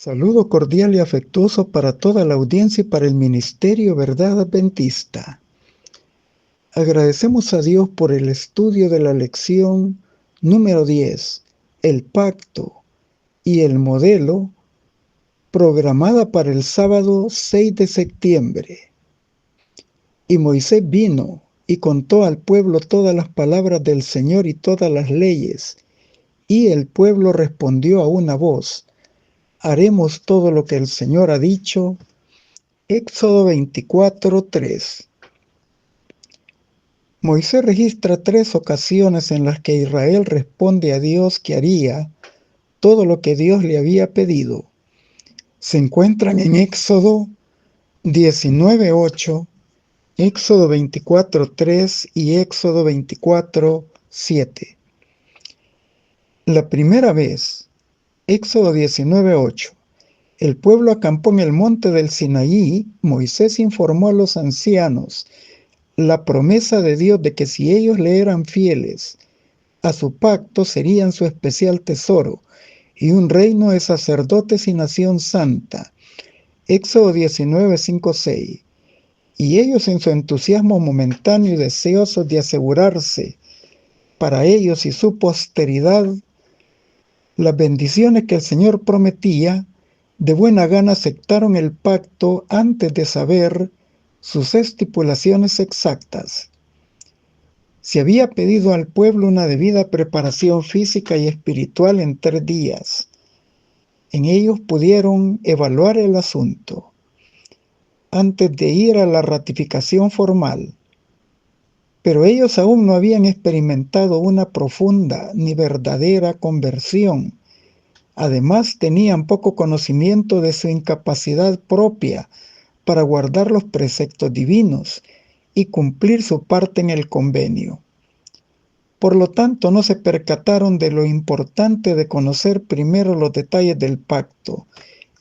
Saludo cordial y afectuoso para toda la audiencia y para el Ministerio Verdad Adventista. Agradecemos a Dios por el estudio de la lección número 10, el pacto y el modelo, programada para el sábado 6 de septiembre. Y Moisés vino y contó al pueblo todas las palabras del Señor y todas las leyes. Y el pueblo respondió a una voz: haremos todo lo que el Señor ha dicho. Éxodo 24:3. Moisés registra 3 ocasiones en las que Israel responde a Dios que haría todo lo que Dios le había pedido. Se encuentran en Éxodo 19:8, Éxodo 24:3 y Éxodo 24:7. La primera vez, Éxodo 19:8. El pueblo acampó en el monte del Sinaí. Moisés informó a los ancianos la promesa de Dios de que si ellos le eran fieles a su pacto, serían su especial tesoro y un reino de sacerdotes y nación santa. Éxodo 19:5-6. Y ellos, en su entusiasmo momentáneo y deseosos de asegurarse para ellos y su posteridad las bendiciones que el Señor prometía, de buena gana aceptaron el pacto antes de saber sus estipulaciones exactas. Se había pedido al pueblo una debida preparación física y espiritual en 3 días. En ellos pudieron evaluar el asunto antes de ir a la ratificación formal. Pero ellos aún no habían experimentado una profunda ni verdadera conversión. Además, tenían poco conocimiento de su incapacidad propia para guardar los preceptos divinos y cumplir su parte en el convenio. Por lo tanto, no se percataron de lo importante de conocer primero los detalles del pacto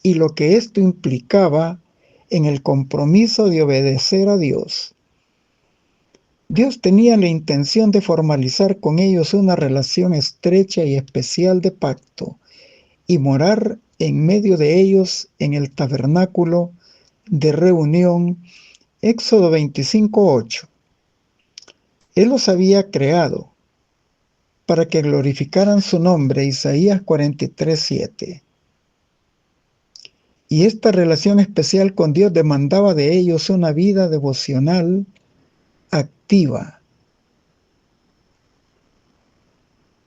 y lo que esto implicaba en el compromiso de obedecer a Dios. Dios tenía la intención de formalizar con ellos una relación estrecha y especial de pacto y morar en medio de ellos en el tabernáculo de reunión. Éxodo 25:8. Él los había creado para que glorificaran su nombre. Isaías 43:7. Y esta relación especial con Dios demandaba de ellos una vida devocional activa,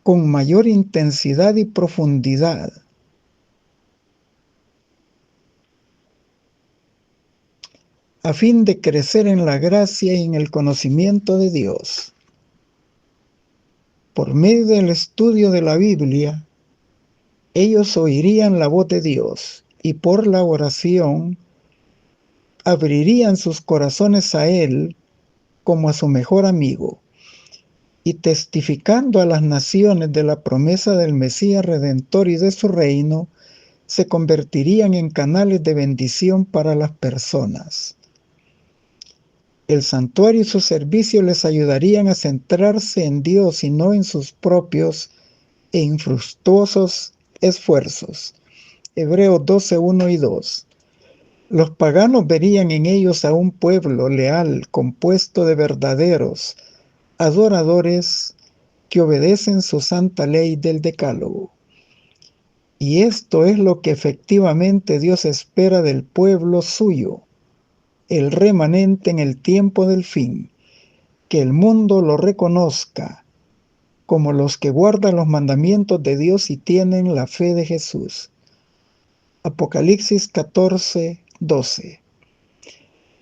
con mayor intensidad y profundidad. A fin de crecer en la gracia y en el conocimiento de Dios. Por medio del estudio de la Biblia, ellos oirían la voz de Dios y por la oración abrirían sus corazones a Él como a su mejor amigo, y testificando a las naciones de la promesa del Mesías Redentor y de su reino, se convertirían en canales de bendición para las personas. El santuario y su servicio les ayudarían a centrarse en Dios y no en sus propios e infructuosos esfuerzos. Hebreos 12:1 y 2. Los paganos verían en ellos a un pueblo leal, compuesto de verdaderos adoradores que obedecen su santa ley del Decálogo. Y esto es lo que efectivamente Dios espera del pueblo suyo, el remanente en el tiempo del fin, que el mundo lo reconozca como los que guardan los mandamientos de Dios y tienen la fe de Jesús. Apocalipsis 14:12.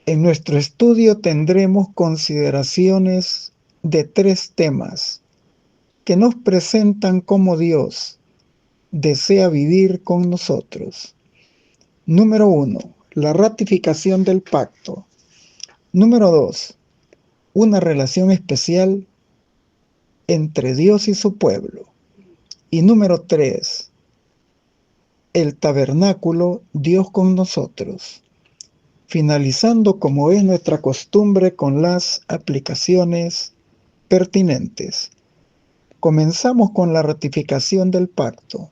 En nuestro estudio tendremos consideraciones de 3 temas que nos presentan cómo Dios desea vivir con nosotros. Número 1, la ratificación del pacto. Número 2, una relación especial entre Dios y su pueblo. Y número 3, el tabernáculo, Dios con nosotros. Finalizando, como es nuestra costumbre, con las aplicaciones pertinentes. Comenzamos con la ratificación del pacto.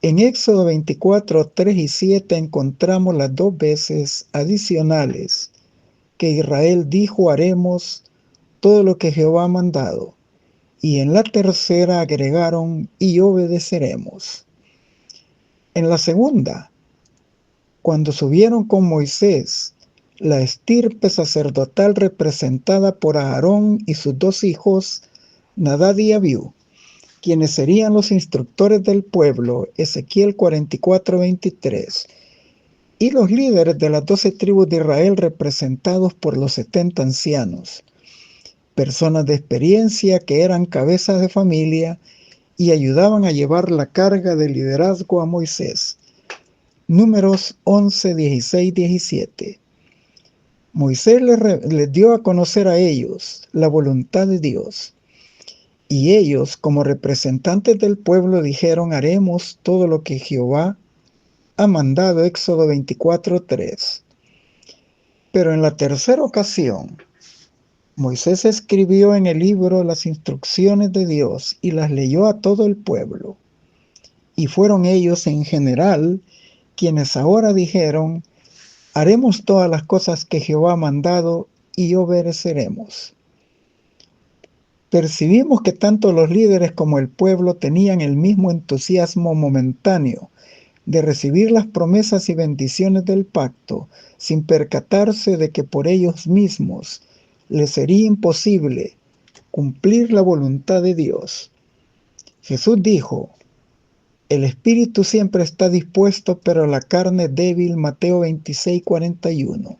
En Éxodo 24, 3 y 7 encontramos las dos veces adicionales que Israel dijo haremos todo lo que Jehová ha mandado, y en la tercera agregaron y obedeceremos. En la segunda, cuando subieron con Moisés, la estirpe sacerdotal representada por Aarón y sus dos hijos, Nadab y Abiú, quienes serían los instructores del pueblo, Ezequiel 44, 23, y los líderes de las 12 tribus de Israel representados por los 70 ancianos, personas de experiencia que eran cabezas de familia y ayudaban a llevar la carga de liderazgo a Moisés. Números 11, 16, 17. Moisés les dio a conocer a ellos la voluntad de Dios. Y ellos, como representantes del pueblo, dijeron, haremos todo lo que Jehová ha mandado. Éxodo 24, 3. Pero en la tercera ocasión, Moisés escribió en el libro las instrucciones de Dios y las leyó a todo el pueblo. Y fueron ellos en general quienes ahora dijeron, haremos todas las cosas que Jehová ha mandado y obedeceremos. Percibimos que tanto los líderes como el pueblo tenían el mismo entusiasmo momentáneo de recibir las promesas y bendiciones del pacto, sin percatarse de que por ellos mismos les sería imposible cumplir la voluntad de Dios. Jesús dijo, el espíritu siempre está dispuesto, pero la carne débil, Mateo 26, 41.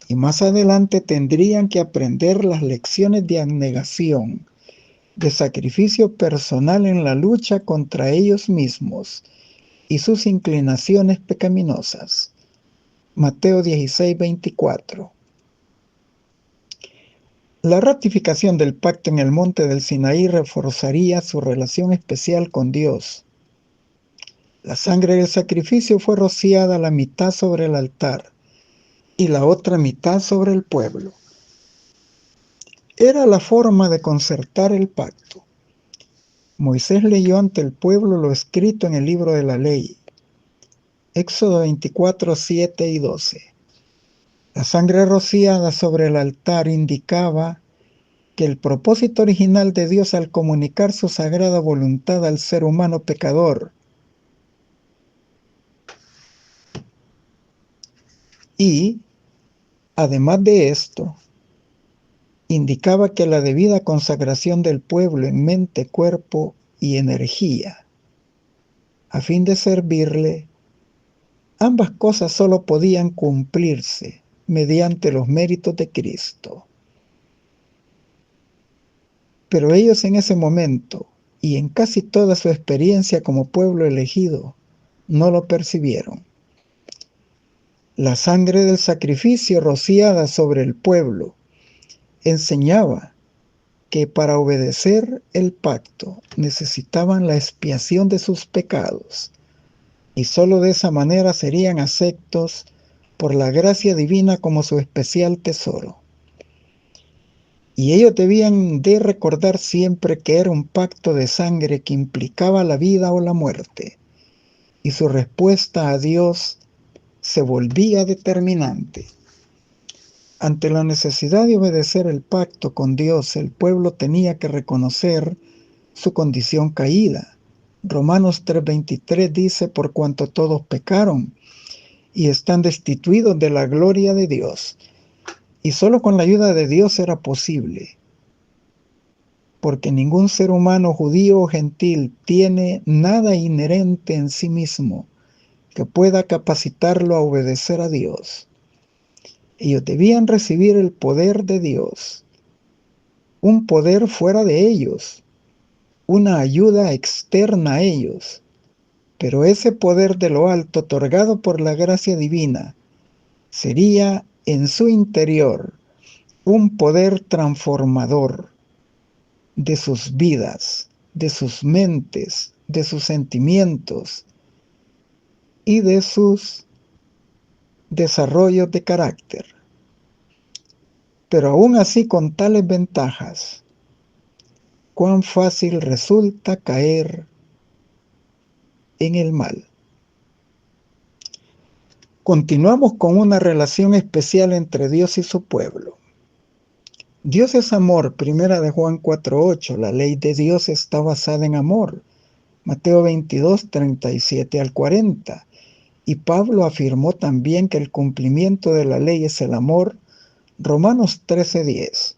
Y más adelante tendrían que aprender las lecciones de abnegación, de sacrificio personal en la lucha contra ellos mismos y sus inclinaciones pecaminosas. Mateo 16, 24. La ratificación del pacto en el monte del Sinaí reforzaría su relación especial con Dios. La sangre del sacrificio fue rociada la mitad sobre el altar y la otra mitad sobre el pueblo. Era la forma de concertar el pacto. Moisés leyó ante el pueblo lo escrito en el libro de la ley. Éxodo 24, 7 y 12. La sangre rociada sobre el altar indicaba que el propósito original de Dios al comunicar su sagrada voluntad al ser humano pecador y, además de esto, indicaba que la debida consagración del pueblo en mente, cuerpo y energía, a fin de servirle, ambas cosas solo podían cumplirse mediante los méritos de Cristo. Pero ellos en ese momento, y en casi toda su experiencia como pueblo elegido, no lo percibieron. La sangre del sacrificio rociada sobre el pueblo enseñaba que para obedecer el pacto necesitaban la expiación de sus pecados, y sólo de esa manera serían aceptos por la gracia divina como su especial tesoro. Y ellos debían de recordar siempre que era un pacto de sangre que implicaba la vida o la muerte, y su respuesta a Dios se volvía determinante. Ante la necesidad de obedecer el pacto con Dios, el pueblo tenía que reconocer su condición caída. Romanos 3:23 dice, por cuanto todos pecaron y están destituidos de la gloria de Dios. Y solo con la ayuda de Dios era posible, porque ningún ser humano, judío o gentil, tiene nada inherente en sí mismo que pueda capacitarlo a obedecer a Dios. Ellos debían recibir el poder de Dios, un poder fuera de ellos, una ayuda externa a ellos, pero ese poder de lo alto otorgado por la gracia divina sería en su interior un poder transformador de sus vidas, de sus mentes, de sus sentimientos y de sus desarrollos de carácter. Pero aún así, con tales, cuán fácil resulta caer en el mal. Continuamos con una relación especial entre Dios y su pueblo. Dios es amor, primera de Juan 4:8. La ley de Dios está basada en amor. Mateo 22, 37 al 40. Y Pablo afirmó también que el cumplimiento de la ley es el amor. Romanos 13:10.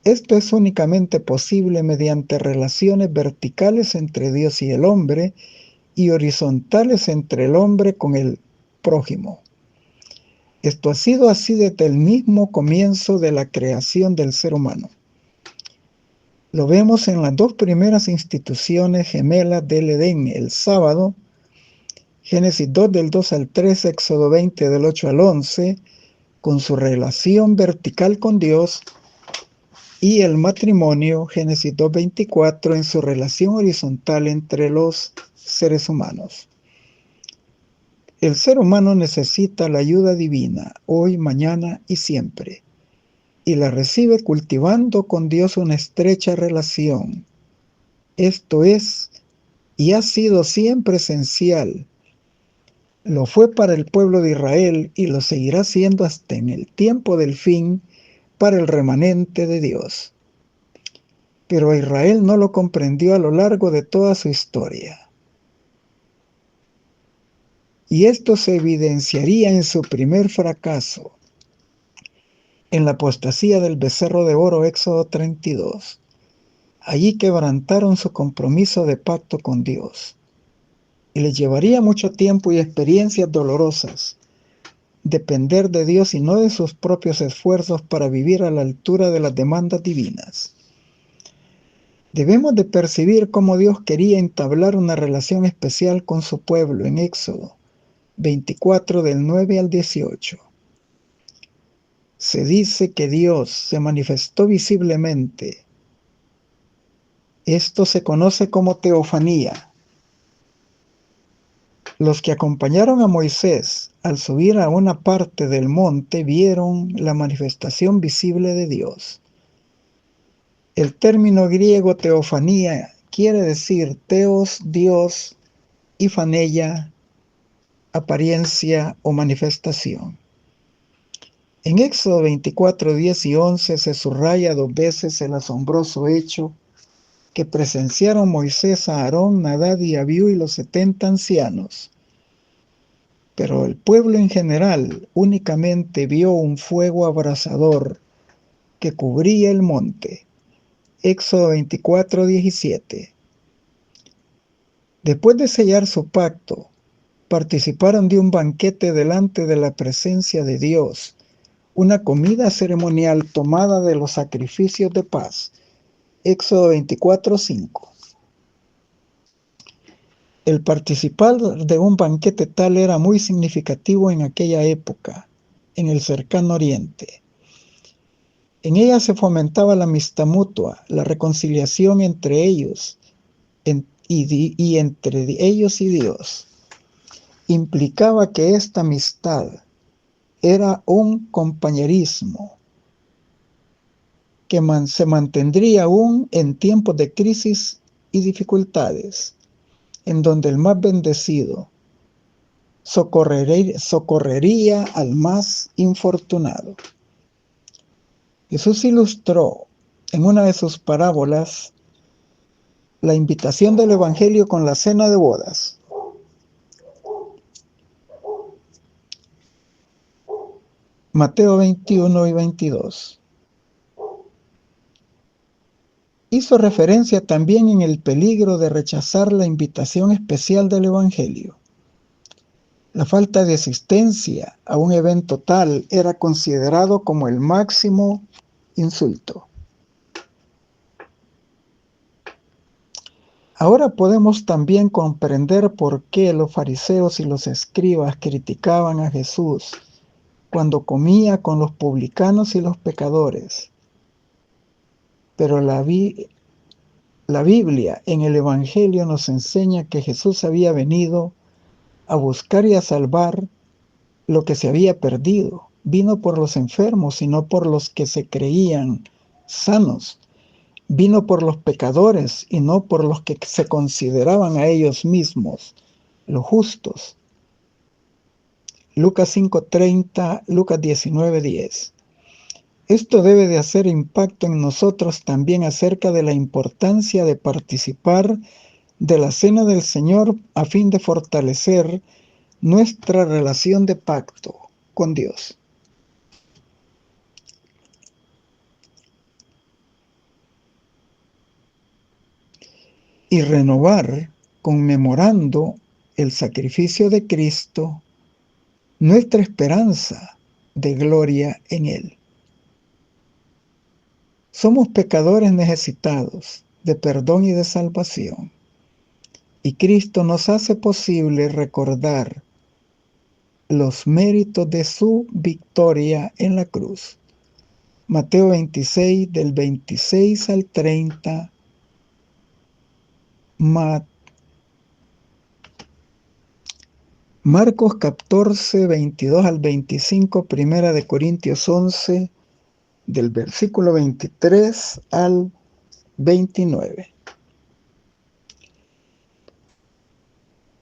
Esto es únicamente posible mediante relaciones verticales entre Dios y el hombre y horizontales entre el hombre con el prójimo. Esto ha sido así desde el mismo comienzo de la creación del ser humano. Lo vemos en las dos primeras instituciones gemelas del Edén, el sábado, Génesis 2 del 2 al 3, Éxodo 20 del 8 al 11, con su relación vertical con Dios, y el matrimonio, Génesis 2:24, en su relación horizontal entre los seres humanos. El ser humano necesita la ayuda divina, hoy, mañana y siempre, y la recibe cultivando con Dios una estrecha relación. Esto es, y ha sido siempre esencial. Lo fue para el pueblo de Israel y lo seguirá siendo hasta en el tiempo del fin para el remanente de Dios. Pero Israel no lo comprendió a lo largo de toda su historia. Y esto se evidenciaría en su primer fracaso, en la apostasía del becerro de oro, Éxodo 32. Allí quebrantaron su compromiso de pacto con Dios. Y les llevaría mucho tiempo y experiencias dolorosas depender de Dios y no de sus propios esfuerzos para vivir a la altura de las demandas divinas. Debemos de percibir cómo Dios quería entablar una relación especial con su pueblo en Éxodo 24 del 9 al 18. Se dice que Dios se manifestó visiblemente. Esto se conoce como teofanía. Los que acompañaron a Moisés al subir a una parte del monte vieron la manifestación visible de Dios. El término griego teofanía quiere decir teos, Dios, y faneia, apariencia o manifestación. En Éxodo 24, 10 y 11 se subraya 2 veces el asombroso hecho que presenciaron Moisés, Aarón, Nadab y Abiú y los 70 ancianos. Pero el pueblo en general únicamente vio un fuego abrasador que cubría el monte. Éxodo 24, 17. Después de sellar su pacto, participaron de un banquete delante de la presencia de Dios, una comida ceremonial tomada de los sacrificios de paz. Éxodo 24, 5. El participar de un banquete tal era muy significativo en aquella época, en el cercano Oriente. En ella se fomentaba la amistad mutua, la reconciliación entre ellos y entre ellos y Dios. Implicaba que esta amistad era un compañerismo que se mantendría aún en tiempos de crisis y dificultades, en donde el más bendecido socorrería al más infortunado. Jesús ilustró en una de sus parábolas la invitación del Evangelio con la cena de bodas. Mateo 21 y 22. Hizo referencia también en el peligro de rechazar la invitación especial del Evangelio. La falta de asistencia a un evento tal era considerado como el máximo insulto. Ahora podemos también comprender por qué los fariseos y los escribas criticaban a Jesús cuando comía con los publicanos y los pecadores. Pero la Biblia en el Evangelio nos enseña que Jesús había venido a buscar y a salvar lo que se había perdido. Vino por los enfermos y no por los que se creían sanos. vino por los pecadores y no por los que se consideraban a ellos mismos los justos. Lucas 5:30, Lucas 19:10. Esto debe de hacer impacto en nosotros también acerca de la importancia de participar de la cena del Señor a fin de fortalecer nuestra relación de pacto con Dios. Y renovar, conmemorando el sacrificio de Cristo, nuestra esperanza de gloria en Él. Somos pecadores necesitados de perdón y de salvación, y Cristo nos hace posible recordar los méritos de su victoria en la cruz. Mateo 26, del 26 al 30, Marcos 14, 22 al 25, Primera de Corintios 11, del versículo 23 al 29.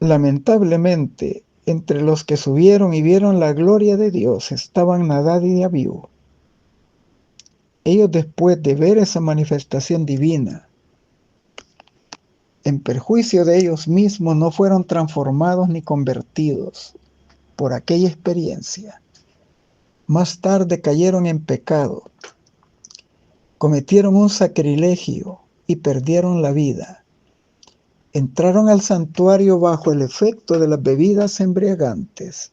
Lamentablemente, entre los que subieron y vieron la gloria de Dios estaban Nadab y Abiú. Ellos, después de ver esa manifestación divina, en perjuicio de ellos mismos, no fueron transformados ni convertidos por aquella experiencia. Más tarde cayeron en pecado, cometieron un sacrilegio y perdieron la vida. Entraron al santuario bajo el efecto de las bebidas embriagantes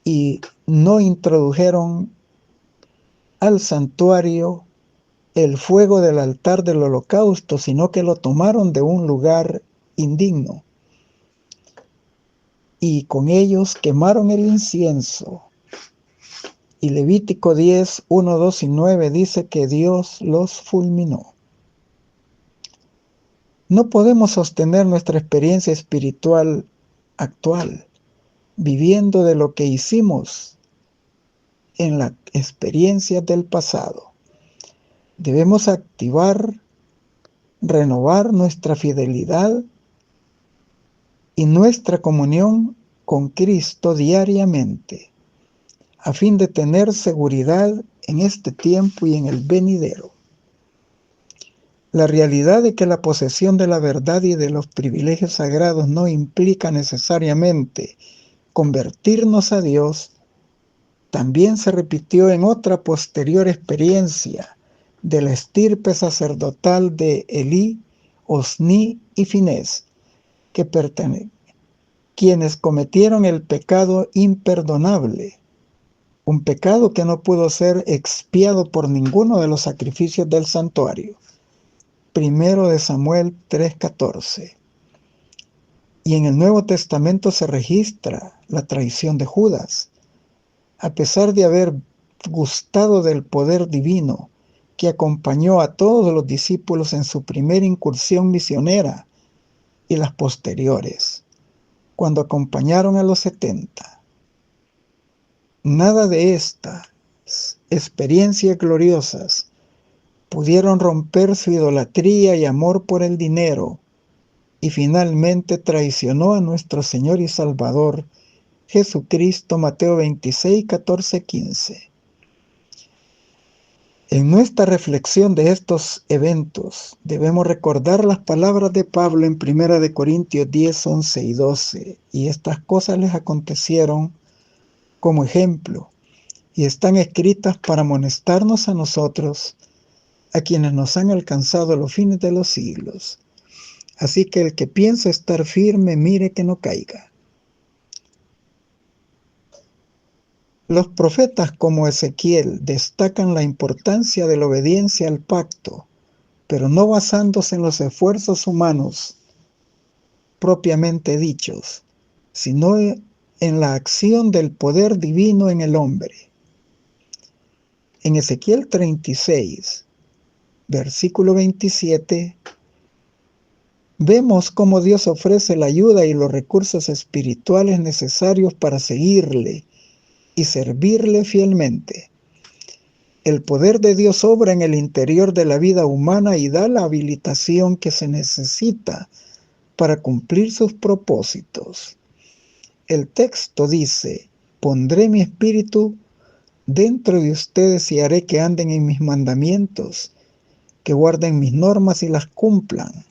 y no introdujeron al santuario el fuego del altar del holocausto, sino que lo tomaron de un lugar indigno. Y con ellos quemaron el incienso. Y Levítico 10, 1, 2 y 9 dice que Dios los fulminó. No podemos sostener nuestra experiencia espiritual actual viviendo de lo que hicimos en las experiencias del pasado. Debemos activar, renovar nuestra fidelidad y nuestra comunión con Cristo diariamente, a fin de tener seguridad en este tiempo y en el venidero. La realidad de que la posesión de la verdad y de los privilegios sagrados no implica necesariamente convertirnos a Dios, también se repitió en otra posterior experiencia de la estirpe sacerdotal de Elí, Osni y Finés, quienes cometieron el pecado imperdonable, un pecado que no pudo ser expiado por ninguno de los sacrificios del santuario. 1 de Samuel 3:14. Y en el Nuevo Testamento se registra la traición de Judas. A pesar de haber gustado del poder divino que acompañó a todos los discípulos en su primera incursión misionera y las posteriores, cuando acompañaron a los 70. Nada de estas experiencias gloriosas pudieron romper su idolatría y amor por el dinero, y finalmente traicionó a nuestro Señor y Salvador Jesucristo. Mateo 26, 14, 15. En nuestra reflexión de estos eventos debemos recordar las palabras de Pablo en 1 de Corintios 10, 11 y 12. Y estas cosas les acontecieron como ejemplo y están escritas para amonestarnos a nosotros, a quienes nos han alcanzado los fines de los siglos. Así que el que piensa estar firme, mire que no caiga. Los profetas como Ezequiel destacan la importancia de la obediencia al pacto, pero no basándose en los esfuerzos humanos propiamente dichos, sino en la acción del poder divino en el hombre. En Ezequiel 36, versículo 27, vemos cómo Dios ofrece la ayuda y los recursos espirituales necesarios para seguirle y servirle fielmente. El poder de Dios obra en el interior de la vida humana y da la habilitación que se necesita para cumplir sus propósitos. El texto dice: pondré mi espíritu dentro de ustedes y haré que anden en mis mandamientos, que guarden mis normas y las cumplan.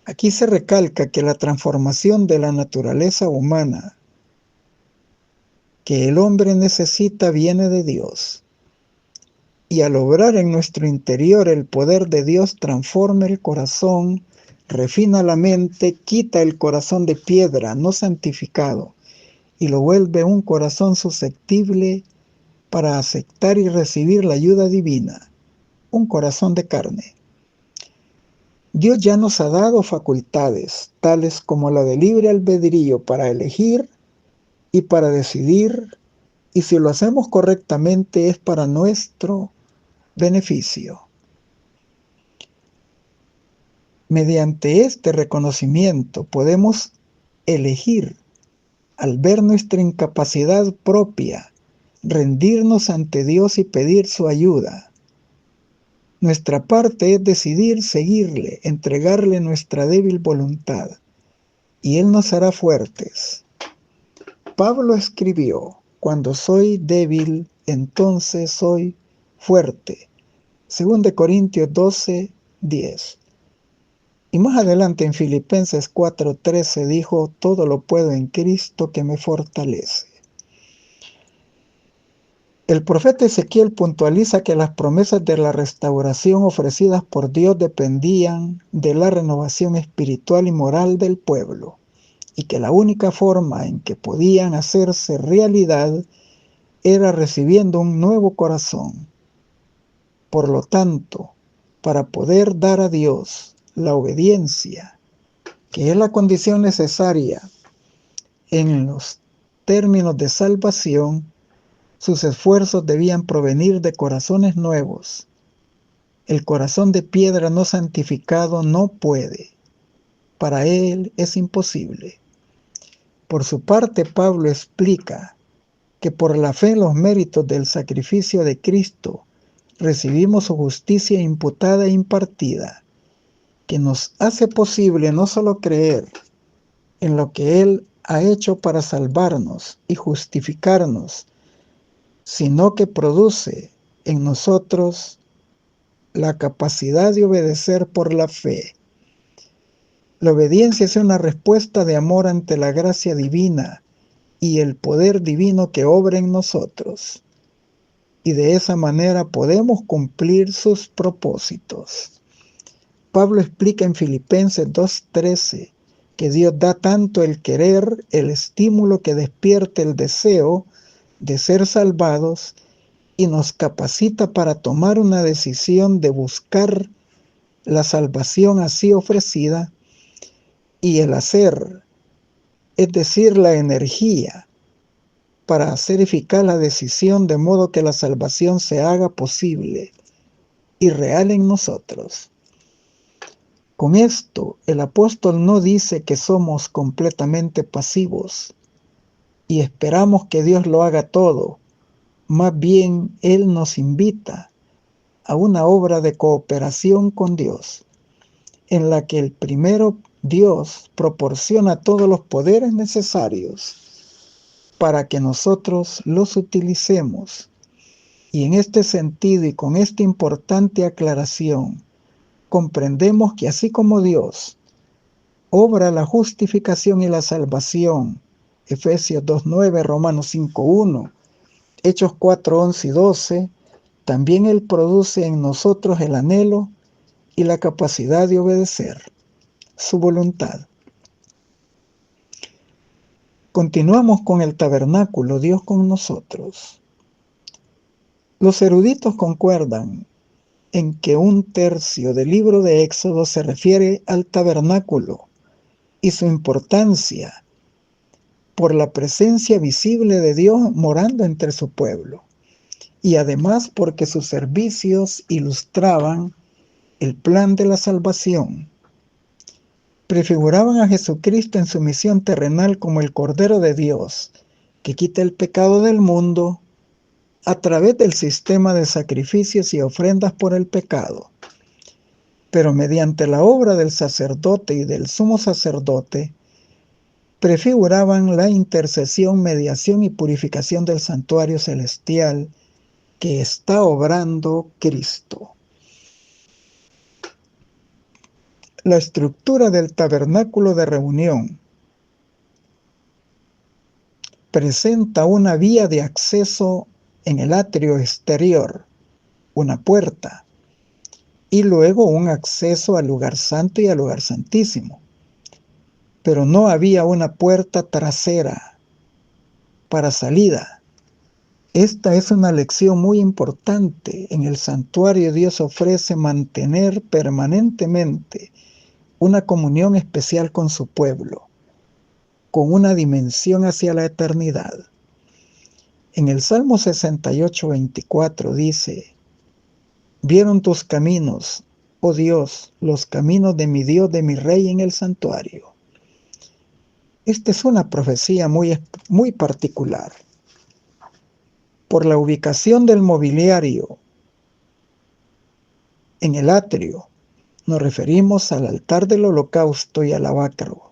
Aquí se recalca que la transformación de la naturaleza humana que el hombre necesita viene de Dios. Y al obrar en nuestro interior, el poder de Dios transforma el corazón, refina la mente, quita el corazón de piedra no santificado y lo vuelve un corazón susceptible para aceptar y recibir la ayuda divina, un corazón de carne. Dios ya nos ha dado facultades, tales como la de libre albedrío para elegir y para decidir, y si lo hacemos correctamente es para nuestro beneficio. Mediante este reconocimiento podemos elegir, al ver nuestra incapacidad propia, rendirnos ante Dios y pedir su ayuda. Nuestra parte es decidir seguirle, entregarle nuestra débil voluntad, y Él nos hará fuertes. Pablo escribió: cuando soy débil, entonces soy fuerte. 2 Corintios 12, 10. Y más adelante en Filipenses 4:13 dijo: todo lo puedo en Cristo que me fortalece. El profeta Ezequiel puntualiza que las promesas de la restauración ofrecidas por Dios dependían de la renovación espiritual y moral del pueblo, y que la única forma en que podían hacerse realidad era recibiendo un nuevo corazón. Por lo tanto, para poder dar a Dios la obediencia, que es la condición necesaria en los términos de salvación, sus esfuerzos debían provenir de corazones nuevos. El corazón de piedra no santificado no puede. Para él es imposible. Por su parte, Pablo explica que por la fe en los méritos del sacrificio de Cristo recibimos su justicia imputada e impartida, que nos hace posible no solo creer en lo que Él ha hecho para salvarnos y justificarnos, sino que produce en nosotros la capacidad de obedecer por la fe. La obediencia es una respuesta de amor ante la gracia divina y el poder divino que obra en nosotros, y de esa manera podemos cumplir sus propósitos. Pablo explica en Filipenses 2:13 que Dios da tanto el querer, el estímulo que despierta el deseo de ser salvados, y nos capacita para tomar una decisión de buscar la salvación así ofrecida, y el hacer, es decir, la energía para hacer eficaz la decisión de modo que la salvación se haga posible y real en nosotros. Con esto, el apóstol no dice que somos completamente pasivos y esperamos que Dios lo haga todo. Más bien, Él nos invita a una obra de cooperación con Dios, en la que el primero Dios proporciona todos los poderes necesarios para que nosotros los utilicemos. Y en este sentido y con esta importante aclaración, comprendemos que así como Dios obra la justificación y la salvación, Efesios 2:9, Romanos 5:1, Hechos 4:11 y 12, también Él produce en nosotros el anhelo y la capacidad de obedecer su voluntad. Continuamos con el tabernáculo, Dios con nosotros. Los eruditos concuerdan en que 1/3 del libro de Éxodo se refiere al tabernáculo y su importancia por la presencia visible de Dios morando entre su pueblo, y además porque sus servicios ilustraban el plan de la salvación. Prefiguraban a Jesucristo en su misión terrenal como el Cordero de Dios, que quita el pecado del mundo, a través del sistema de sacrificios y ofrendas por el pecado. Pero mediante la obra del sacerdote y del sumo sacerdote, prefiguraban la intercesión, mediación y purificación del santuario celestial que está obrando Cristo. La estructura del tabernáculo de reunión presenta una vía de acceso en el atrio exterior, una puerta, y luego un acceso al lugar santo y al lugar santísimo. Pero no había una puerta trasera para salida. Esta es una lección muy importante. En el santuario Dios ofrece mantener permanentemente una comunión especial con su pueblo, con una dimensión hacia la eternidad. En el Salmo 68, 24 dice: «Vieron tus caminos, oh Dios, los caminos de mi Dios, de mi Rey en el santuario». Esta es una profecía muy particular. Por la ubicación del mobiliario en el atrio, nos referimos al altar del holocausto y al lavacro.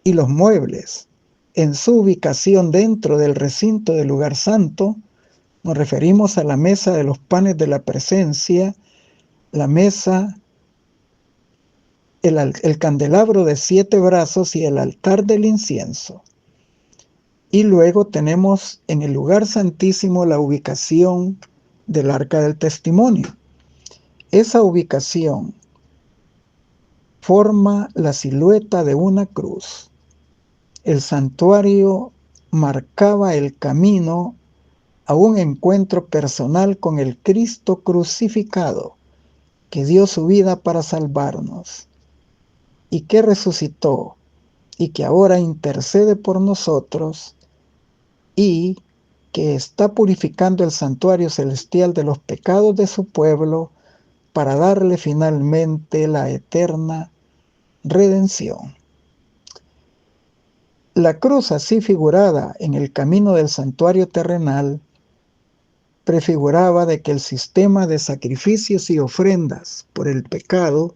Y los muebles, en su ubicación dentro del recinto del lugar santo, nos referimos a la mesa de los panes de la presencia, la mesa, el candelabro de 7 brazos y el altar del incienso. Y luego tenemos en el lugar santísimo la ubicación del arca del testimonio. Esa ubicación forma la silueta de una cruz. El santuario marcaba el camino a un encuentro personal con el Cristo crucificado, que dio su vida para salvarnos y que resucitó y que ahora intercede por nosotros y que está purificando el santuario celestial de los pecados de su pueblo para darle finalmente la eterna redención. La cruz así figurada en el camino del santuario terrenal prefiguraba de que el sistema de sacrificios y ofrendas por el pecado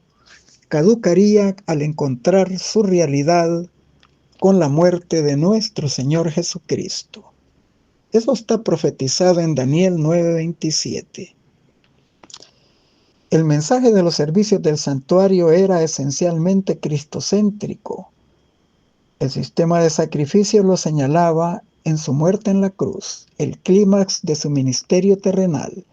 caducaría al encontrar su realidad con la muerte de nuestro Señor Jesucristo. Eso está profetizado en Daniel 9:27. El mensaje de los servicios del santuario era esencialmente cristocéntrico. El sistema de sacrificios lo señalaba en su muerte en la cruz, el clímax de su ministerio terrenal,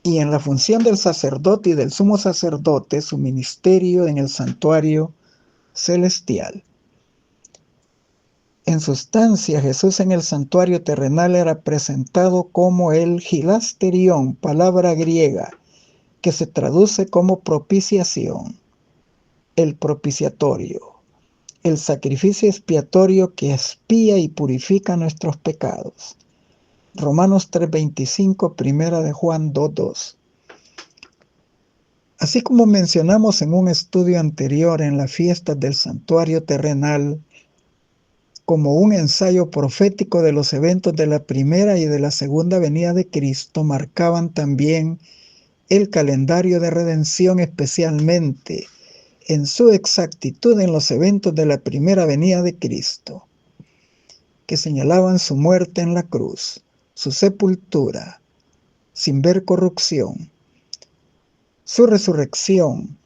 y en la función del sacerdote y del sumo sacerdote, su ministerio en el santuario celestial. En sustancia, Jesús en el santuario terrenal era presentado como el hilasterión, palabra griega, que se traduce como propiciación, el propiciatorio, el sacrificio expiatorio que expía y purifica nuestros pecados. Romanos 3:25, primera de Juan 2:2. Así como mencionamos en un estudio anterior en las fiestas del santuario terrenal, como un ensayo profético de los eventos de la primera y de la segunda venida de Cristo, marcaban también el calendario de redención, especialmente en su exactitud en los eventos de la primera venida de Cristo, que señalaban su muerte en la cruz, su sepultura, sin ver corrupción, su resurrección,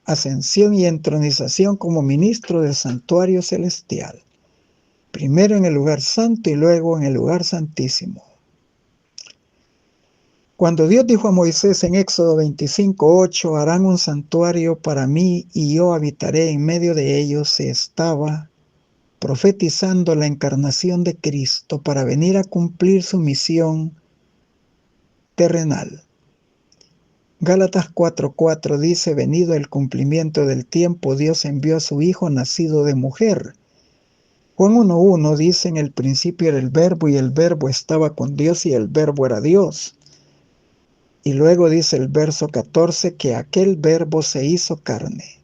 ascensión y entronización como ministro del santuario celestial, primero en el lugar santo y luego en el lugar santísimo. Cuando Dios dijo a Moisés en Éxodo 25:8, harán un santuario para mí y yo habitaré en medio de ellos, se estaba profetizando la encarnación de Cristo para venir a cumplir su misión terrenal. Gálatas 4:4 dice: venido el cumplimiento del tiempo, Dios envió a su Hijo nacido de mujer. Juan 1:1 dice: en el principio era el Verbo y el Verbo estaba con Dios y el Verbo era Dios. Y luego dice el verso 14 que aquel Verbo se hizo carne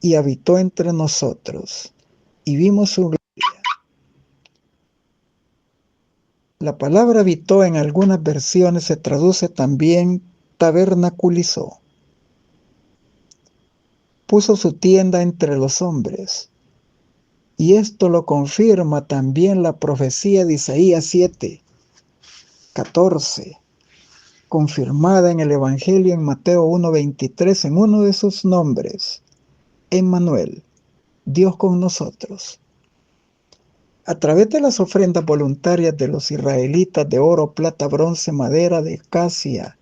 y habitó entre nosotros y vimos su gloria. La palabra habitó en algunas versiones se traduce también tabernaculizó. Puso su tienda entre los hombres. Y esto lo confirma también la profecía de Isaías 7:14, confirmada en el Evangelio en Mateo 1:23 en uno de sus nombres, Emmanuel, Dios con nosotros. A través de las ofrendas voluntarias de los israelitas de oro, plata, bronce, madera de acacia,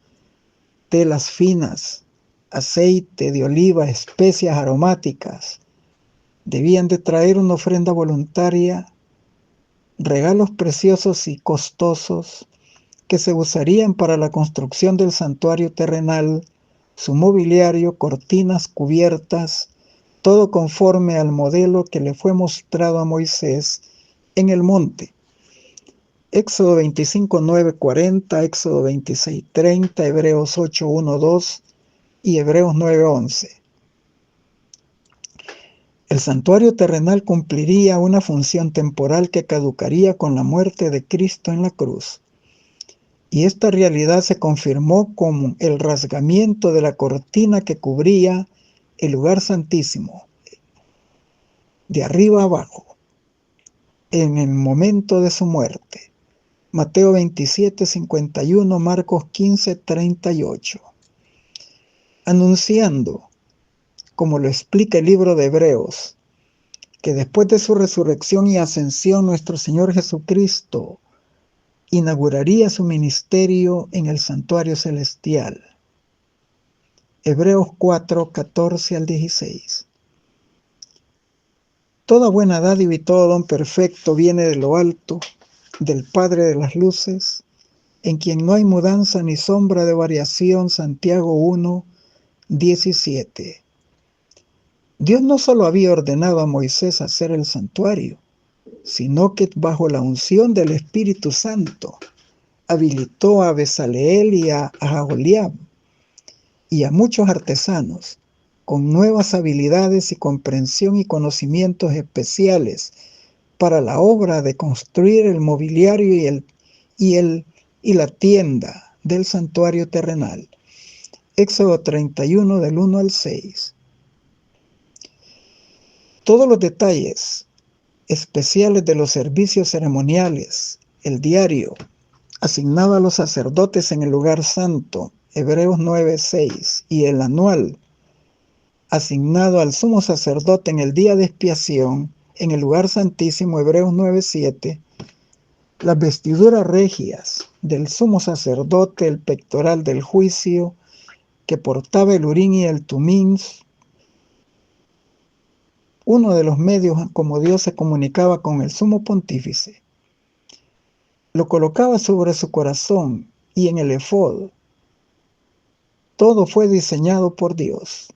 telas finas, aceite de oliva, especias aromáticas, debían de traer una ofrenda voluntaria, regalos preciosos y costosos que se usarían para la construcción del santuario terrenal, su mobiliario, cortinas, cubiertas, todo conforme al modelo que le fue mostrado a Moisés en el monte. Éxodo 25:9-40, Éxodo 26:30, Hebreos 8:1-2 y Hebreos 9:11. El santuario terrenal cumpliría una función temporal que caducaría con la muerte de Cristo en la cruz. Y esta realidad se confirmó como el rasgamiento de la cortina que cubría el lugar santísimo, de arriba a abajo, en el momento de su muerte. Mateo 27:51, Marcos 15:38. Anunciando, como lo explica el libro de Hebreos, que después de su resurrección y ascensión nuestro Señor Jesucristo inauguraría su ministerio en el santuario celestial. Hebreos 4:14-16. Toda buena dádiva y todo don perfecto viene de lo alto, del Padre de las luces, en quien no hay mudanza ni sombra de variación. Santiago 1:17. Dios no solo había ordenado a Moisés hacer el santuario, sino que bajo la unción del Espíritu Santo habilitó a Bezaleel y a Aholiab y a muchos artesanos con nuevas habilidades y comprensión y conocimientos especiales para la obra de construir el mobiliario y la tienda del santuario terrenal. Éxodo 31 del 1 al 6. Todos los detalles especiales de los servicios ceremoniales, el diario, asignado a los sacerdotes en el lugar santo, Hebreos 9:6, y el anual, asignado al sumo sacerdote en el día de expiación, en el lugar santísimo, Hebreos 9:7, las vestiduras regias del sumo sacerdote, el pectoral del juicio, que portaba el urín y el tumín, uno de los medios como Dios se comunicaba con el sumo pontífice. Lo colocaba sobre su corazón y en el efod. Todo fue diseñado por Dios.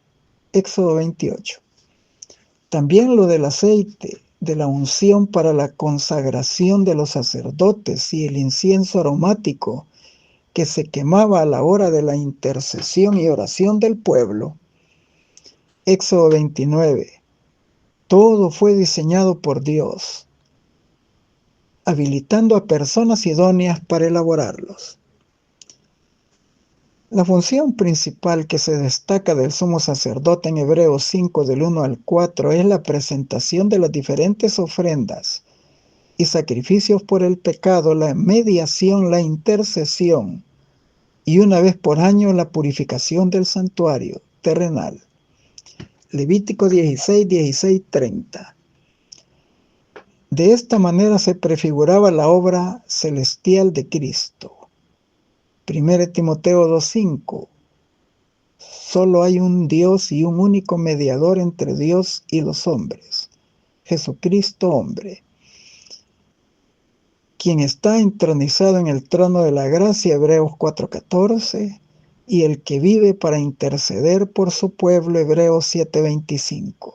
Éxodo 28. También lo del aceite, de la unción para la consagración de los sacerdotes y el incienso aromático que se quemaba a la hora de la intercesión y oración del pueblo. Éxodo 29. Todo fue diseñado por Dios, habilitando a personas idóneas para elaborarlos. La función principal que se destaca del sumo sacerdote en Hebreos 5 del 1 al 4 es la presentación de las diferentes ofrendas y sacrificios por el pecado, la mediación, la intercesión y una vez por año la purificación del santuario terrenal. Levítico 16:30. De esta manera se prefiguraba la obra celestial de Cristo. 1 Timoteo 2:5. Solo hay un Dios y un único mediador entre Dios y los hombres, Jesucristo hombre, quien está entronizado en el trono de la gracia, Hebreos 4:14, y el que vive para interceder por su pueblo, Hebreos 7:25.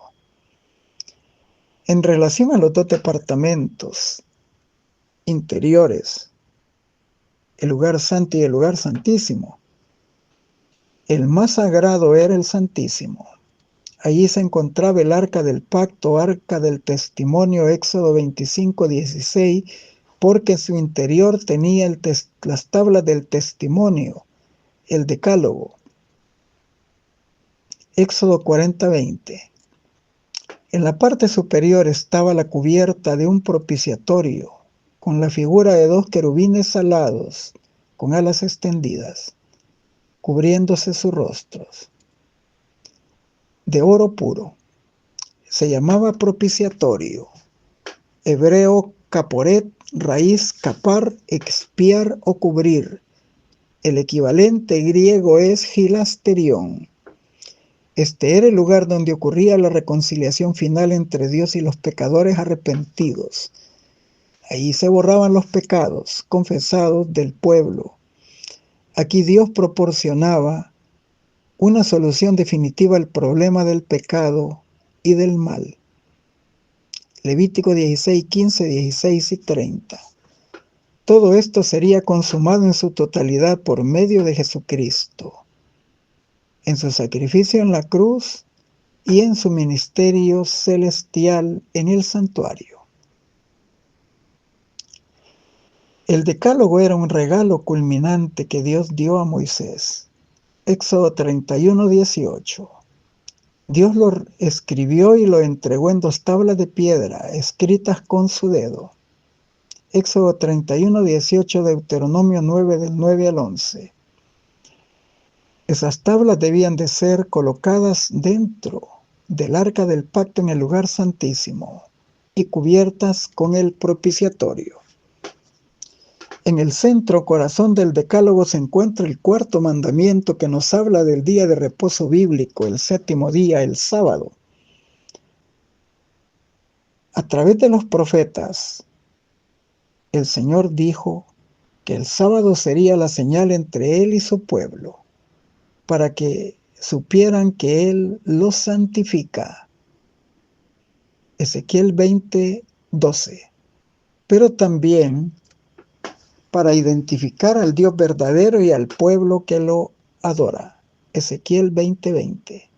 En relación a los dos departamentos interiores, el lugar santo y el lugar santísimo, el más sagrado era el santísimo. Allí se encontraba el arca del pacto, arca del testimonio, Éxodo 25:16, porque en su interior tenía las tablas del testimonio, el decálogo. Éxodo 40:20. En la parte superior estaba la cubierta de un propiciatorio, con la figura de dos querubines alados, con alas extendidas, cubriéndose sus rostros, de oro puro. Se llamaba propiciatorio, hebreo caporet, raíz capar, expiar o cubrir. El equivalente griego es hilasterión. Este era el lugar donde ocurría la reconciliación final entre Dios y los pecadores arrepentidos. Allí se borraban los pecados confesados del pueblo. Aquí Dios proporcionaba una solución definitiva al problema del pecado y del mal. Levítico 16, 15, 16 y 30. Todo esto sería consumado en su totalidad por medio de Jesucristo, en su sacrificio en la cruz y en su ministerio celestial en el santuario. El decálogo era un regalo culminante que Dios dio a Moisés. Éxodo 31, 18. Dios lo escribió y lo entregó en 2 tablas de piedra, escritas con su dedo. Éxodo 31, 18, Deuteronomio 9, del 9 al 11. Esas tablas debían de ser colocadas dentro del arca del pacto en el lugar santísimo y cubiertas con el propiciatorio. En el centro corazón del decálogo se encuentra el 4º mandamiento que nos habla del día de reposo bíblico, el 7º día, el sábado. A través de los profetas, el Señor dijo que el sábado sería la señal entre Él y su pueblo, para que supieran que Él los santifica. Ezequiel 20, 12. Pero también para identificar al Dios verdadero y al pueblo que lo adora. Ezequiel 20, 20.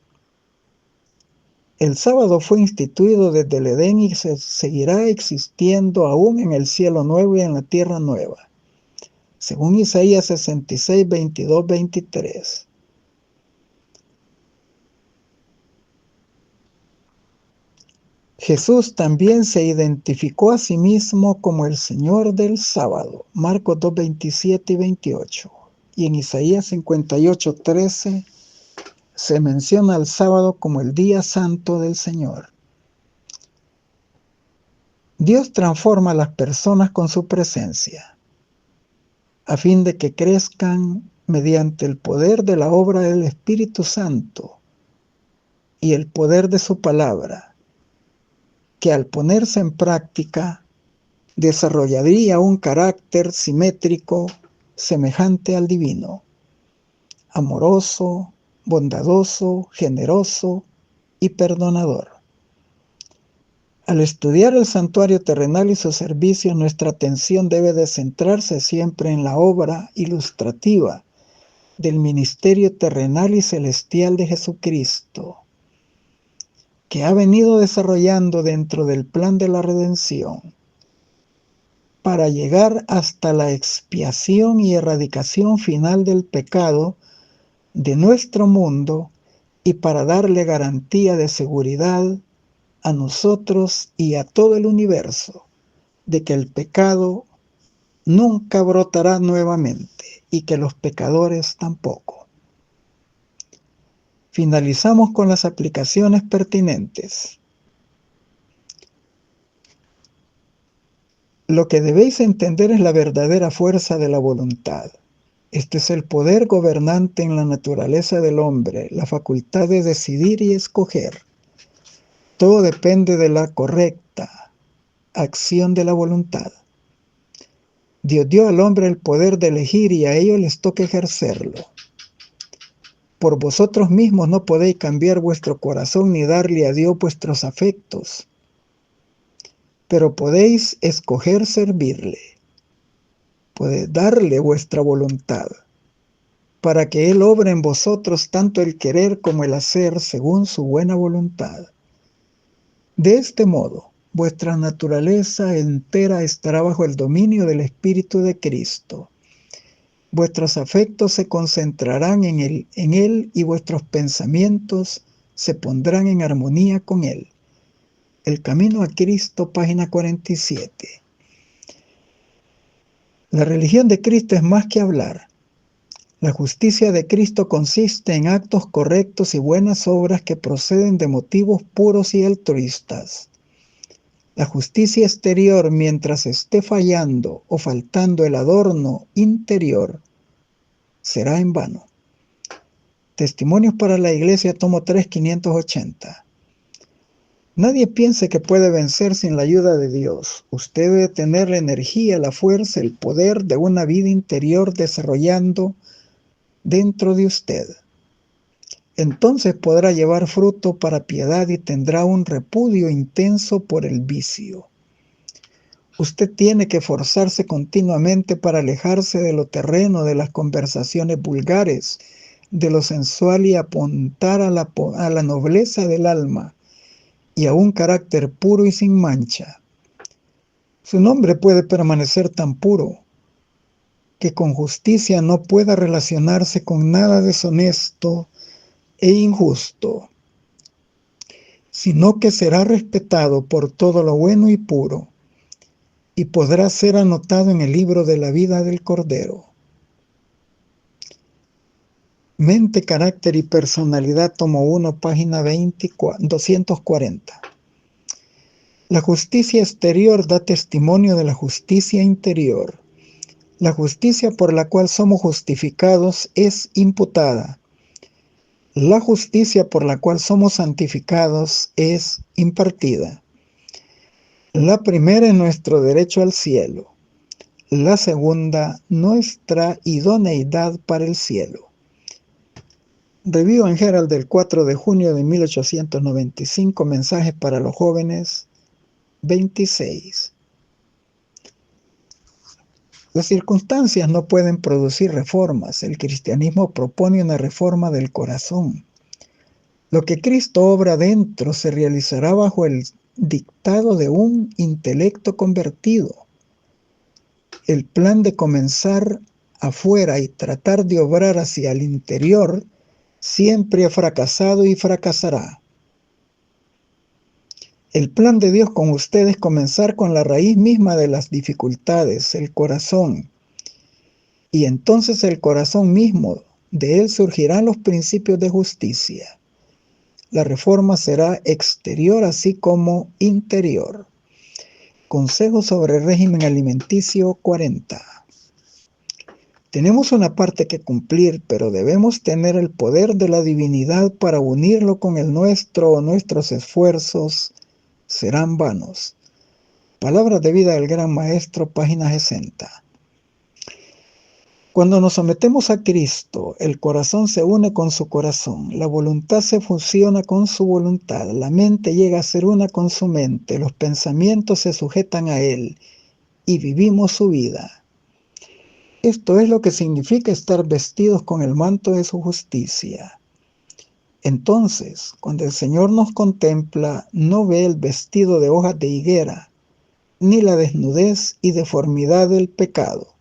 El sábado fue instituido desde el Edén y se seguirá existiendo aún en el cielo nuevo y en la tierra nueva, según Isaías 66, 22, 23. Jesús también se identificó a sí mismo como el Señor del sábado, Marcos 2, 27 y 28. Y en Isaías 58, 13 se menciona al sábado como el día santo del Señor. Dios transforma a las personas con su presencia, a fin de que crezcan mediante el poder de la obra del Espíritu Santo y el poder de su palabra, que al ponerse en práctica desarrollaría un carácter simétrico semejante al divino, amoroso, bondadoso, generoso y perdonador. Al estudiar el santuario terrenal y sus servicios, nuestra atención debe de centrarse siempre en la obra ilustrativa del ministerio terrenal y celestial de Jesucristo, que ha venido desarrollando dentro del plan de la redención, para llegar hasta la expiación y erradicación final del pecado de nuestro mundo y para darle garantía de seguridad a nosotros y a todo el universo de que el pecado nunca brotará nuevamente y que los pecadores tampoco. Finalizamos con las aplicaciones pertinentes. Lo que debéis entender es la verdadera fuerza de la voluntad. Este es el poder gobernante en la naturaleza del hombre, la facultad de decidir y escoger. Todo depende de la correcta acción de la voluntad. Dios dio al hombre el poder de elegir y a ellos les toca ejercerlo. Por vosotros mismos no podéis cambiar vuestro corazón ni darle a Dios vuestros afectos, pero podéis escoger servirle. Podéis darle vuestra voluntad, para que Él obre en vosotros tanto el querer como el hacer según su buena voluntad. De este modo, Vuestra naturaleza entera estará bajo el dominio del Espíritu de Cristo. Vuestros afectos se concentrarán en Él y vuestros pensamientos se pondrán en armonía con Él. El Camino a Cristo, página 47. La religión de Cristo es más que hablar. La justicia de Cristo consiste en actos correctos y buenas obras que proceden de motivos puros y altruistas. La justicia exterior, mientras esté fallando o faltando el adorno interior, será en vano. Testimonios para la Iglesia, tomo 3, 580. Nadie piense que puede vencer sin la ayuda de Dios. Usted debe tener la energía, la fuerza, el poder de una vida interior desarrollando dentro de usted. Entonces podrá llevar fruto para piedad y tendrá un repudio intenso por el vicio. Usted tiene que forzarse continuamente para alejarse de lo terreno, de las conversaciones vulgares, de lo sensual y apuntar a la nobleza del alma y a un carácter puro y sin mancha. Su nombre puede permanecer tan puro que con justicia no pueda relacionarse con nada deshonesto e injusto, sino que será respetado por todo lo bueno y puro, y podrá ser anotado en el libro de la vida del Cordero. Mente, carácter y personalidad, tomo 1, página 240. La justicia exterior da testimonio de la justicia interior. La justicia por la cual somos justificados es imputada. La justicia por la cual somos santificados es impartida. La primera es nuestro derecho al cielo. La segunda, nuestra idoneidad para el cielo. Review en Herald del 4 de junio de 1895, mensajes para los jóvenes, 26. Las circunstancias no pueden producir reformas. El cristianismo propone una reforma del corazón. Lo que Cristo obra dentro se realizará bajo el dictado de un intelecto convertido. El plan de comenzar afuera y tratar de obrar hacia el interior siempre ha fracasado y fracasará. El plan de Dios con usted es comenzar con la raíz misma de las dificultades, el corazón. Y entonces el corazón mismo, de él surgirán los principios de justicia. La reforma será exterior así como interior. Consejo sobre régimen alimenticio 40. Tenemos una parte que cumplir, pero debemos tener el poder de la divinidad para unirlo con el nuestro o nuestros esfuerzos serán vanos. Palabras de vida del Gran Maestro, página 60. Cuando nos sometemos a Cristo, el corazón se une con su corazón, la voluntad se fusiona con su voluntad, la mente llega a ser una con su mente, los pensamientos se sujetan a Él y vivimos su vida. Esto es lo que significa estar vestidos con el manto de su justicia. Entonces, cuando el Señor nos contempla, no ve el vestido de hojas de higuera, ni la desnudez y deformidad del pecado,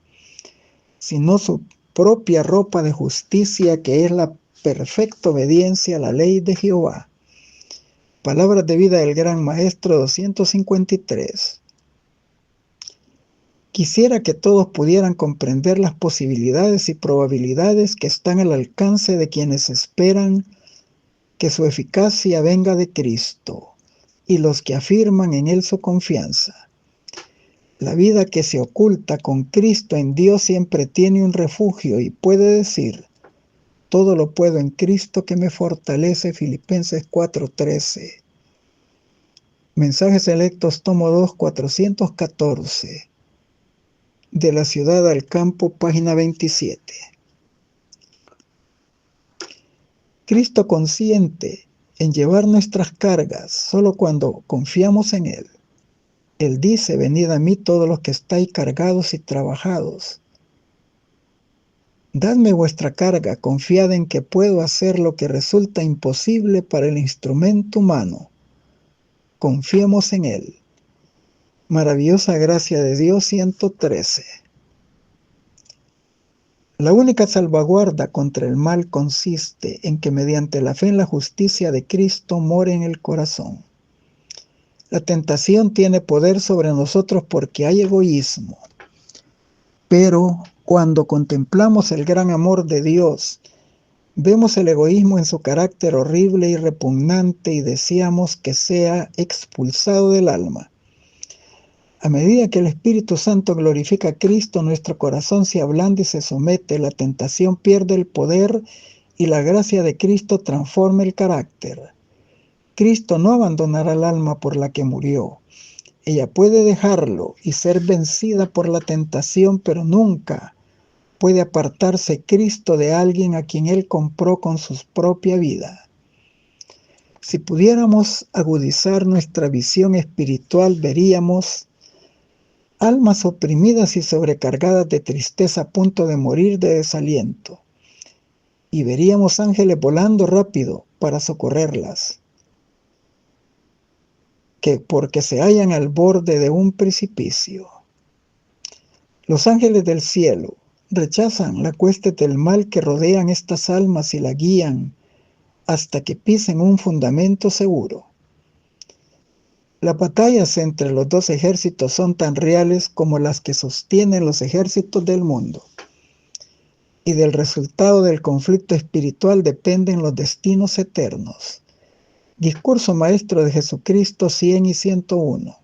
sino su propia ropa de justicia, que es la perfecta obediencia a la ley de Jehová. Palabras de vida del Gran Maestro 253. Quisiera que todos pudieran comprender las posibilidades y probabilidades que están al alcance de quienes esperan que su eficacia venga de Cristo y los que afirman en Él su confianza. La vida que se oculta con Cristo en Dios siempre tiene un refugio y puede decir: todo lo puedo en Cristo que me fortalece. Filipenses 4:13. Mensajes selectos, tomo 2, 414. De la ciudad al campo, página 27. Cristo consiente en llevar nuestras cargas solo cuando confiamos en Él. Él dice: venid a mí todos los que estáis cargados y trabajados. Dadme vuestra carga, confiad en que puedo hacer lo que resulta imposible para el instrumento humano. Confiemos en Él. Maravillosa gracia de Dios 113. La única salvaguarda contra el mal consiste en que mediante la fe en la justicia de Cristo more en el corazón. La tentación tiene poder sobre nosotros porque hay egoísmo. Pero cuando contemplamos el gran amor de Dios, vemos el egoísmo en su carácter horrible y repugnante y deseamos que sea expulsado del alma. A medida que el Espíritu Santo glorifica a Cristo, nuestro corazón se ablanda y se somete, la tentación pierde el poder y la gracia de Cristo transforma el carácter. Cristo no abandonará el alma por la que murió. Ella puede dejarlo y ser vencida por la tentación, pero nunca puede apartarse Cristo de alguien a quien Él compró con su propia vida. Si pudiéramos agudizar nuestra visión espiritual, veríamos almas oprimidas y sobrecargadas de tristeza a punto de morir de desaliento, y veríamos ángeles volando rápido para socorrerlas, porque se hallan al borde de un precipicio. Los ángeles del cielo rechazan la cuesta del mal que rodean estas almas y la guían hasta que pisen un fundamento seguro. Las batallas entre los dos ejércitos son tan reales como las que sostienen los ejércitos del mundo. Y del resultado del conflicto espiritual dependen los destinos eternos. Discurso maestro de Jesucristo 100 y 101.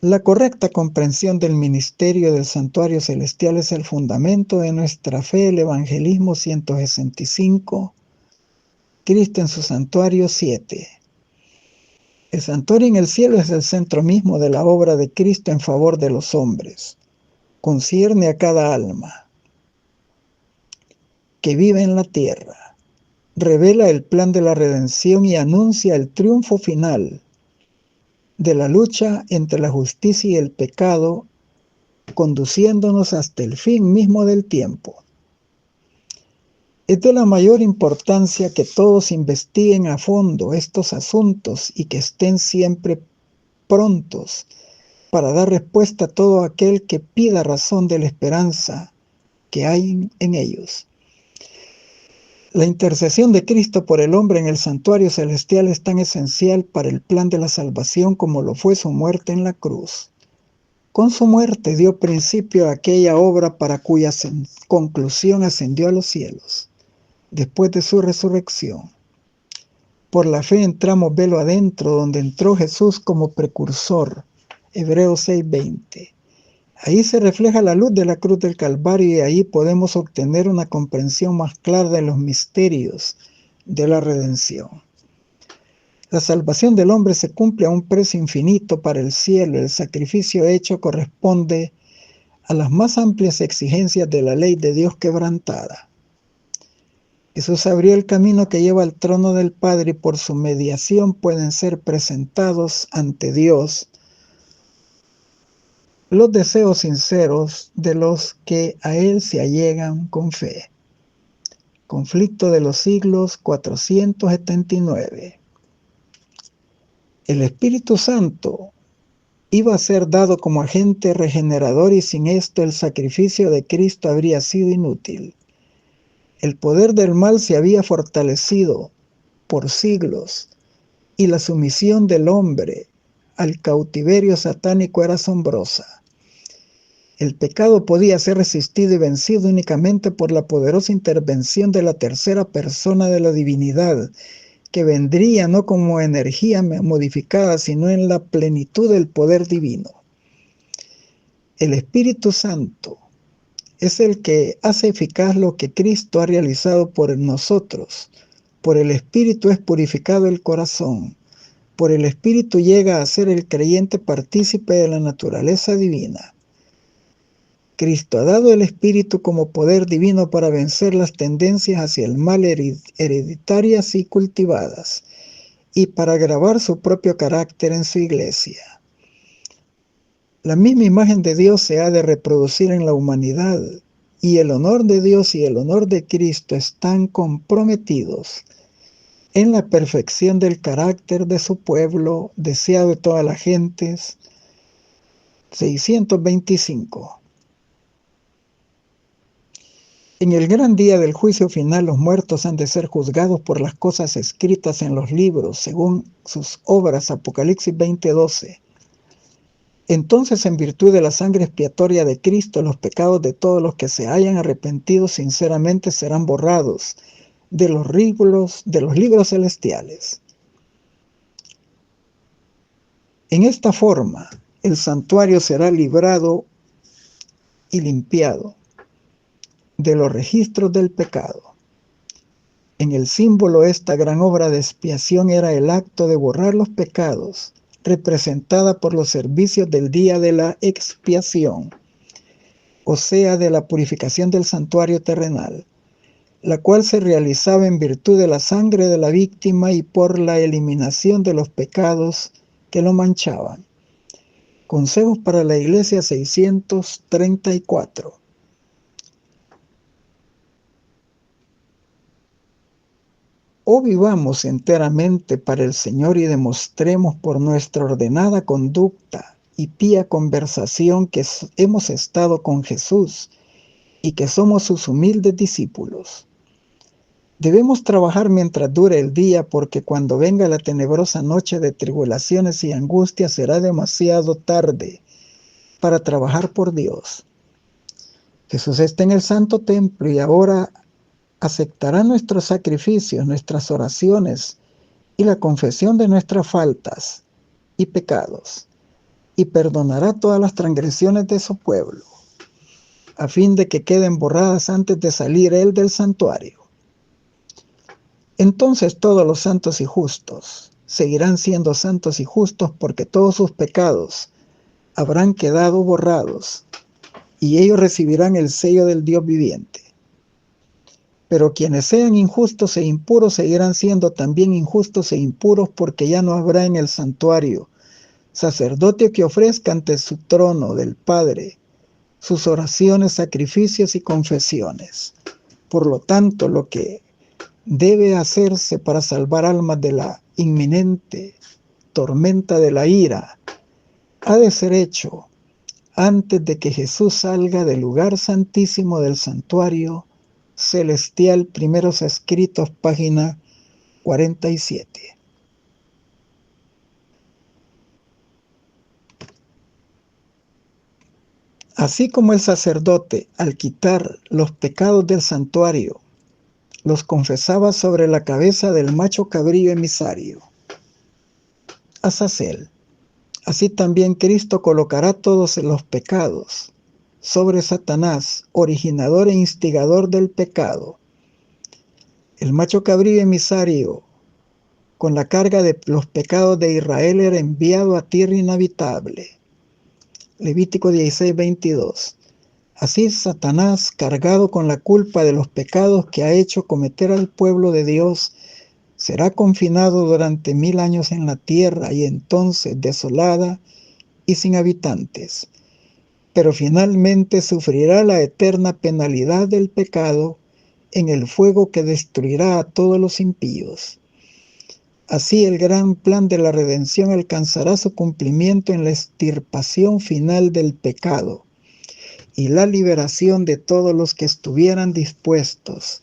La correcta comprensión del ministerio del santuario celestial es el fundamento de nuestra fe. El Evangelismo 165. Cristo en su santuario 7. El santuario en el cielo es el centro mismo de la obra de Cristo en favor de los hombres. Concierne a cada alma que vive en la tierra. Revela el plan de la redención y anuncia el triunfo final de la lucha entre la justicia y el pecado, conduciéndonos hasta el fin mismo del tiempo. Es de la mayor importancia que todos investiguen a fondo estos asuntos y que estén siempre prontos para dar respuesta a todo aquel que pida razón de la esperanza que hay en ellos. La intercesión de Cristo por el hombre en el santuario celestial es tan esencial para el plan de la salvación como lo fue su muerte en la cruz. Con su muerte dio principio a aquella obra para cuya conclusión ascendió a los cielos, después de su resurrección. Por la fe entramos velo adentro, donde entró Jesús como precursor. Hebreos 6:20. Ahí se refleja la luz de la cruz del Calvario y ahí podemos obtener una comprensión más clara de los misterios de la redención. La salvación del hombre se cumple a un precio infinito para el cielo. El sacrificio hecho corresponde a las más amplias exigencias de la ley de Dios quebrantada. Jesús abrió el camino que lleva al trono del Padre y por su mediación pueden ser presentados ante Dios los deseos sinceros de los que a Él se allegan con fe. Conflicto de los siglos 479. El Espíritu Santo iba a ser dado como agente regenerador y sin esto el sacrificio de Cristo habría sido inútil. El poder del mal se había fortalecido por siglos y la sumisión del hombre al cautiverio satánico era asombrosa. El pecado podía ser resistido y vencido únicamente por la poderosa intervención de la tercera persona de la divinidad, que vendría no como energía modificada, sino en la plenitud del poder divino. El Espíritu Santo es el que hace eficaz lo que Cristo ha realizado por nosotros. Por el Espíritu es purificado el corazón. Por el Espíritu llega a ser el creyente partícipe de la naturaleza divina. Cristo ha dado el Espíritu como poder divino para vencer las tendencias hacia el mal hereditarias y cultivadas, y para grabar su propio carácter en su iglesia. La misma imagen de Dios se ha de reproducir en la humanidad, y el honor de Dios y el honor de Cristo están comprometidos en la perfección del carácter de su pueblo, deseado de todas las gentes. 625. En el gran día del juicio final, los muertos han de ser juzgados por las cosas escritas en los libros, según sus obras. Apocalipsis 20:12. Entonces, en virtud de la sangre expiatoria de Cristo, los pecados de todos los que se hayan arrepentido sinceramente serán borrados de los libros celestiales. En esta forma, el santuario será librado y limpiado de los registros del pecado. En el símbolo, esta gran obra de expiación era el acto de borrar los pecados, representada por los servicios del día de la expiación, o sea, de la purificación del santuario terrenal, la cual se realizaba en virtud de la sangre de la víctima y por la eliminación de los pecados que lo manchaban. Consejos para la Iglesia 634. O vivamos enteramente para el Señor y demostremos por nuestra ordenada conducta y pía conversación que hemos estado con Jesús y que somos sus humildes discípulos. Debemos trabajar mientras dure el día, porque cuando venga la tenebrosa noche de tribulaciones y angustias será demasiado tarde para trabajar por Dios. Jesús está en el santo templo y ahora aceptará nuestros sacrificios, nuestras oraciones y la confesión de nuestras faltas y pecados, y perdonará todas las transgresiones de su pueblo, a fin de que queden borradas antes de salir Él del santuario. Entonces todos los santos y justos seguirán siendo santos y justos, porque todos sus pecados habrán quedado borrados, y ellos recibirán el sello del Dios viviente. Pero quienes sean injustos e impuros seguirán siendo también injustos e impuros, porque ya no habrá en el santuario sacerdote que ofrezca ante su trono del Padre sus oraciones, sacrificios y confesiones. Por lo tanto, lo que debe hacerse para salvar almas de la inminente tormenta de la ira ha de ser hecho antes de que Jesús salga del lugar santísimo del santuario celestial. Primeros escritos, página 47. Así como el sacerdote, al quitar los pecados del santuario, los confesaba sobre la cabeza del macho cabrío emisario, Azazel, así también Cristo colocará todos los pecados sobre Satanás, originador e instigador del pecado. El macho cabrío emisario, con la carga de los pecados de Israel, era enviado a tierra inhabitable. Levítico 16:22. Así Satanás, cargado con la culpa de los pecados que ha hecho cometer al pueblo de Dios, será confinado durante 1000 años en la tierra, y entonces desolada y sin habitantes. Pero finalmente sufrirá la eterna penalidad del pecado en el fuego que destruirá a todos los impíos. Así el gran plan de la redención alcanzará su cumplimiento en la extirpación final del pecado y la liberación de todos los que estuvieran dispuestos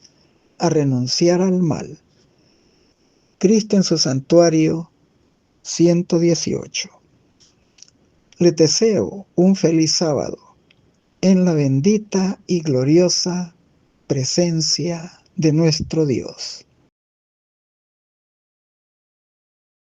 a renunciar al mal. Cristo en su santuario, 118. Les deseo un feliz sábado en la bendita y gloriosa presencia de nuestro Dios.